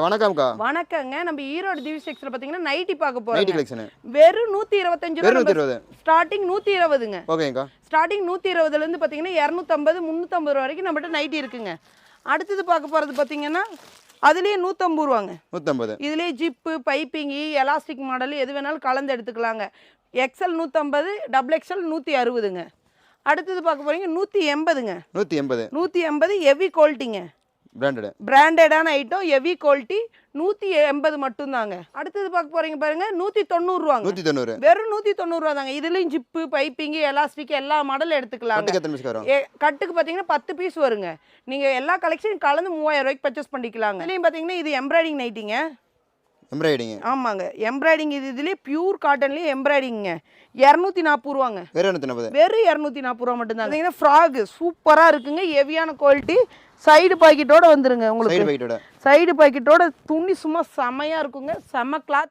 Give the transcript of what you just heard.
வணக்கம்க்கா. வணக்கங்க. நம்ம ஈரோடு திவி செக்ஸ்ல பாத்தீங்கன்னா நைட்டி பார்க்க போறோம். நைட்டி கலெக்ஷன் வெறும் 125 வெறும் 120. ஸ்டார்டிங் 120ங்க. ஓகேங்கா. ஸ்டார்டிங் 120ல இருந்து பாத்தீங்கன்னா 250 350 வரைக்கும் நம்மட்ட நைட்டி இருக்குங்க. அடுத்து பார்க்க போறது பாத்தீங்கன்னா அதுலயே 150 ரூபாங்க. 150. இதுலயே ஜிப்பு, பைப்பிங், எலாஸ்டிக் மாடல் எது வேணாலும் கலந்து எடுத்துக்கலாங்க. எக்ஸ்எல் 150, டபுள் எக்ஸ்எல் 160ங்க. அடுத்து பார்க்க போறீங்க 180ங்க. 180 ஹெவி குவாலிட்டிங்க. பிராண்டடான ஐட்டம், ஹெவி குவாலிட்டி, 180 மட்டும் தாங்க. அடுத்தது பார்க்க போறீங்க பாருங்க 190 ரூபாங்க. 190. வெறும் 190 ரூபா தாங்க. இதுலயும் ஜிப்பு, பைப்பிங், எலாஸ்டிக் எல்லா மாடல் எடுத்துக்கலாம். கட்டுக்கு பாத்தீங்கன்னா 10 பீஸ் வருங்க. நீங்க எல்லா கலெக்ஷனும் கலந்து 3000 ரூபாய்க்கு பர்ச்சேஸ் பண்ணிக்கலாங்க. இதுலயும் பாத்தீங்கன்னா இது எம்ப்ராய்டிங் நைட்டிங்க. எம்ப்ராய்டிங். ஆமாங்க, எம்ப்ராய்டிங். இதுலயே பியூர் காட்டன்லயே எம்ப்ராய்டிங்க. 240 ரூபாங்க. வெறும் 240 ரூபா மட்டும் தான். பாத்தீங்கன்னா ஃப்ராக் சூப்பரா இருக்குங்க. ஹெவியான குவாலிட்டி. சைடு பாக்கெட்டோட வந்துருங்க உங்களுக்கு. சைடு பாக்கெட்டோட துணி சும்மா செமையா இருக்குங்க. செம கிளாத்.